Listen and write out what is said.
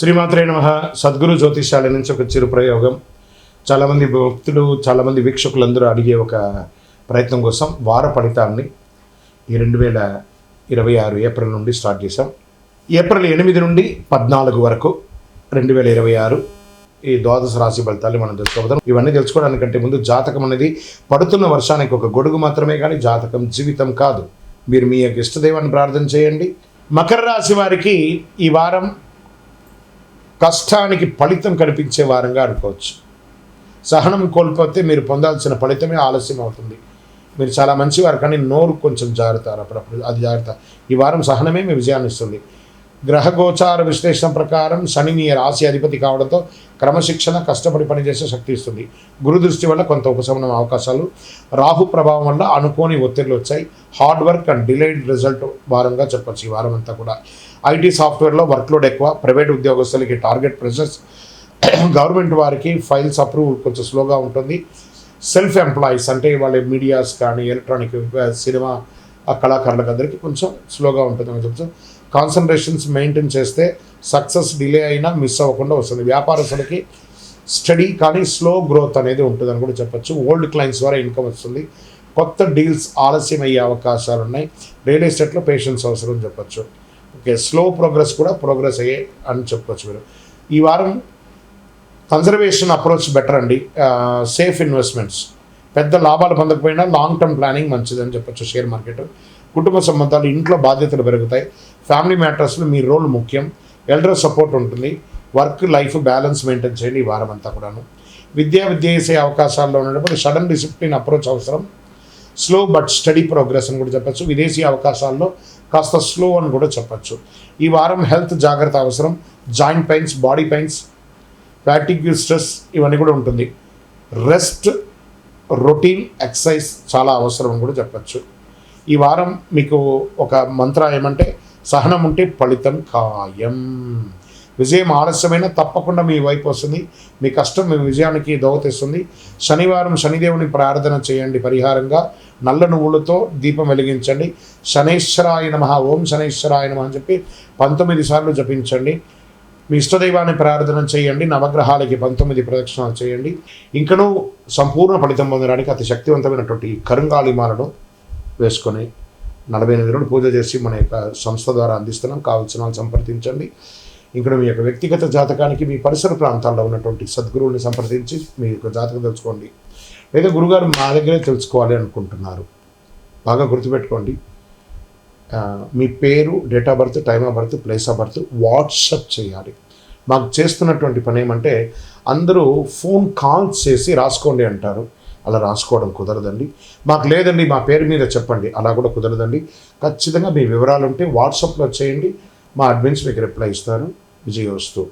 శ్రీమాత్రే నమః. సద్గురు జ్యోతిషాల నుంచి ఒక చిరు ప్రయోగం. చాలామంది భక్తులు, చాలామంది వీక్షకులందరూ అడిగే ఒక ప్రయత్నం కోసం వార ఫలితాన్ని ఈ 2026 ఏప్రిల్ నుండి స్టార్ట్ చేశాం. ఏప్రిల్ 8 నుండి 14 వరకు 2026 ఈ ద్వాదశ రాశి ఫలితాలు మనం తెలుసుకోబోతాం. ఇవన్నీ తెలుసుకోవడానికంటే ముందు జాతకం అనేది పడుతున్న వర్షానికి ఒక గొడుగు మాత్రమే, కానీ జాతకం జీవితం కాదు. మీరు మీ యొక్క ఇష్టదైవాన్ని ప్రార్థన చేయండి. మకర రాశి వారికి ఈ వారం కష్టానికి ఫలితం కనిపించే వారంగా అనుకోవచ్చు. సహనం కోల్పోతే మీరు పొందాల్సిన ఫలితమే ఆలస్యం అవుతుంది. మీరు చాలా మంచివారు, కానీ నోరు కొంచెం జారుతారు అప్పుడప్పుడు, అది జాగ్రత్త. ఈ వారం సహనమే మీ విజయాన్ని ఇస్తుంది. గ్రహగోచార విశ్లేషణ ప్రకారం శని మీ రాశి అధిపతి కావడంతో క్రమశిక్షణ, కష్టపడి పనిచేసే శక్తి ఇస్తుంది. గురు దృష్టి వల్ల కొంత ఉపశమనం అవకాశాలు, రాహు ప్రభావం వల్ల అనుకోని ఒత్తిళ్లు వచ్చాయి. Hard work and delayed result వారంగా చెప్పచ్చు. ఈ వారం అంతా కూడా ఐటీ సాఫ్ట్వేర్లో వర్క్లోడ్ ఎక్కువ, ప్రైవేట్ ఉద్యోగస్తులకి టార్గెట్ ప్రెషర్స్, గవర్నమెంట్ వారికి ఫైల్స్ అప్రూవల్ కొంచెం స్లోగా ఉంటుంది. సెల్ఫ్ ఎంప్లాయీస్ అంటే వాళ్ళ మీడియాస్ కానీ ఎలక్ట్రానిక్ సినిమా కళాకారులకు అందరికీ కొంచెం స్లోగా ఉంటుందని చెప్పచ్చు. కాన్సన్ట్రేషన్స్ మెయింటైన్ చేస్తే సక్సెస్ డిలే అయినా మిస్ అవ్వకుండా వస్తుంది. వ్యాపారస్తులకి స్టడీ కానీ స్లో గ్రోత్ అనేది ఉంటుందని కూడా చెప్పచ్చు. ఓల్డ్ క్లయింట్స్ ద్వారా ఇన్కమ్ వస్తుంది. కొత్త డీల్స్ ఆలస్యం అయ్యే అవకాశాలు ఉన్నాయి. రియల్ ఎస్టేట్లో పేషెన్స్ అవసరం చెప్పచ్చు. ఓకే, స్లో ప్రోగ్రెస్ కూడా ప్రోగ్రెస్ అయ్యే అని చెప్పచ్చు. మీరు ఈ వారం కన్జర్వేషన్ అప్రోచ్ బెటర్ అండి. సేఫ్ ఇన్వెస్ట్మెంట్స్, పెద్ద లాభాలు పొందకపోయినా లాంగ్ టర్మ్ ప్లానింగ్ మంచిదని చెప్పచ్చు. షేర్ మార్కెట్, కుటుంబ సంబంధాలు, ఇంట్లో బాధ్యతలు పెరుగుతాయి. ఫ్యామిలీ మ్యాటర్స్లో మీ రోల్ ముఖ్యం. ఎల్డర్ సపోర్ట్ ఉంటుంది. వర్క్ లైఫ్ బ్యాలెన్స్ మెయింటైన్ చేయండి ఈ వారం అంతా కూడాను. విద్య చేసే అవకాశాల్లో ఉన్నప్పుడు సడన్ డిసిప్లిన్ అప్రోచ్ అవసరం. స్లో బట్ స్టడీ ప్రోగ్రెస్ అని కూడా చెప్పచ్చు. విదేశీ అవకాశాల్లో కాస్త స్లో అని కూడా చెప్పచ్చు. ఈ వారం హెల్త్ జాగ్రత్త అవసరం. Joint pains, body pains, fatigue, stress ఇవన్నీ కూడా ఉంటుంది. రెస్ట్, రొటీన్ ఎక్సర్సైజ్ చాలా అవసరం అని కూడా చెప్పచ్చు. ఈ వారం మీకు ఒక మంత్ర ఏమంటే, సహనం ఉంటే ఫలితం ఖాయం. విజయం ఆలస్యమైన తప్పకుండా మీ వైపు వస్తుంది. మీ కష్టం మీ విజయానికి దోహదిస్తుంది. శనివారం శనిదేవుని ప్రార్థన చేయండి. పరిహారంగా నల్ల నువ్వులతో దీపం వెలిగించండి. శనేశ్వరాయ నమః, ఓం శనేశ్వరాయ నమః అని చెప్పి 19 సార్లు జపించండి. మీ ఇష్టదైవాన్ని ప్రార్థన చేయండి. నవగ్రహాలకి 19 ప్రదక్షిణాలు చేయండి. ఇంకనూ సంపూర్ణ ఫలితం పొందడానికి అతి శక్తివంతమైనటువంటి కరుంగాళిమాలను వేసుకొని 48 రోజులు పూజ చేసి మన యొక్క సంస్థ ద్వారా అందిస్తున్నాం. కావాల్సిన వాళ్ళు సంప్రదించండి. ఇక్కడ మీ యొక్క వ్యక్తిగత జాతకానికి మీ పరిసర ప్రాంతాల్లో ఉన్నటువంటి సద్గురువుని సంప్రదించి మీ యొక్క జాతకం తెలుసుకోండి. లేదా గురుగారు మా దగ్గరే తెలుసుకోవాలి అనుకుంటున్నారు, బాగా గుర్తుపెట్టుకోండి. మీ పేరు, date of birth, time of birth, place of birth WhatsApp చేయాలి. మాకు చేస్తున్నటువంటి పని ఏమంటే, అందరూ ఫోన్ కాల్స్ చేసి రాసుకోండి అంటారు. అలా రాసుకోవడం కుదరదండి. మాకు లేదండి మా పేరు మీద చెప్పండి, అలా కూడా కుదరదండి. ఖచ్చితంగా మీ వివరాలు ఉంటే వాట్సాప్లో చేయండి. మా అడ్మిన్స్ మీకు రిప్లై ఇస్తారు. విజయోస్తు.